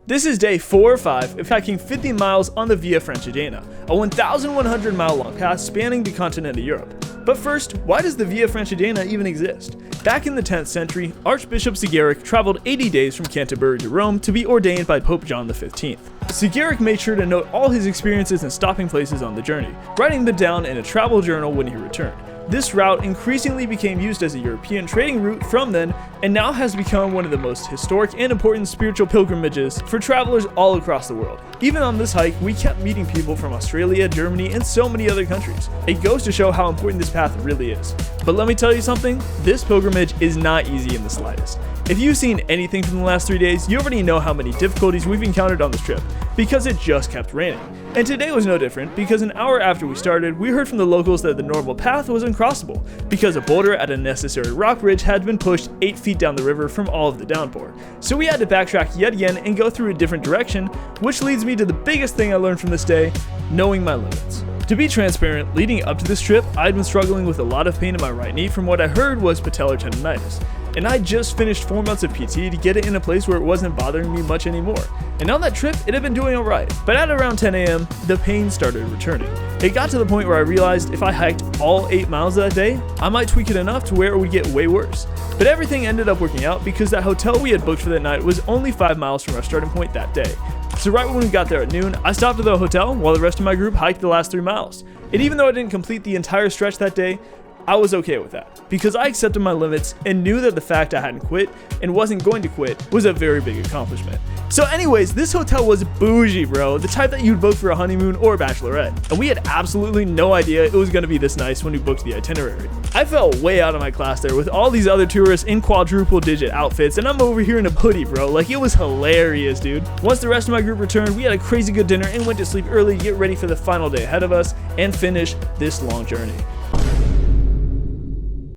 This is day 4 or 5 of hiking 50 miles on the Via Francigena, a 1,100 mile long path spanning the continent of Europe. But first, why does the Via Francigena even exist? Back in the 10th century, Archbishop Sigeric traveled 80 days from Canterbury to Rome to be ordained by Pope John XV. Sigeric made sure to note all his experiences and stopping places on the journey, writing them down in a travel journal when he returned. This route increasingly became used as a European trading route from then, and now has become one of the most historic and important spiritual pilgrimages for travelers all across the world. Even on this hike, we kept meeting people from Australia, Germany, and so many other countries. It goes to show how important this path really is. But let me tell you something, this pilgrimage is not easy in the slightest. If you've seen anything from the last 3 days, you already know how many difficulties we've encountered on this trip, because it just kept raining. And today was no different, because an hour after we started, we heard from the locals that the normal path was uncrossable, because a boulder at a necessary rock bridge had been pushed 8 feet down the river from all of the downpour. So we had to backtrack yet again and go through a different direction, which leads me to the biggest thing I learned from this day, knowing my limits. To be transparent, leading up to this trip, I'd been struggling with a lot of pain in my right knee from what I heard was patellar tendonitis. And I just finished 4 months of PT to get it in a place where it wasn't bothering me much anymore. And on that trip, it had been doing alright. But at around 10 a.m., the pain started returning. It got to the point where I realized if I hiked all 8 miles that day, I might tweak it enough to where it would get way worse. But everything ended up working out because that hotel we had booked for that night was only 5 miles from our starting point that day. So right when we got there at noon, I stopped at the hotel while the rest of my group hiked the last 3 miles. And even though I didn't complete the entire stretch that day, I was okay with that, because I accepted my limits and knew that the fact I hadn't quit and wasn't going to quit was a very big accomplishment. So anyways, this hotel was bougie, bro, the type that you'd book for a honeymoon or a bachelorette, and we had absolutely no idea it was going to be this nice when we booked the itinerary. I felt way out of my class there with all these other tourists in quadruple digit outfits, and I'm over here in a hoodie, bro. Like, it was hilarious, dude. Once the rest of my group returned, we had a crazy good dinner and went to sleep early to get ready for the final day ahead of us and finish this long journey.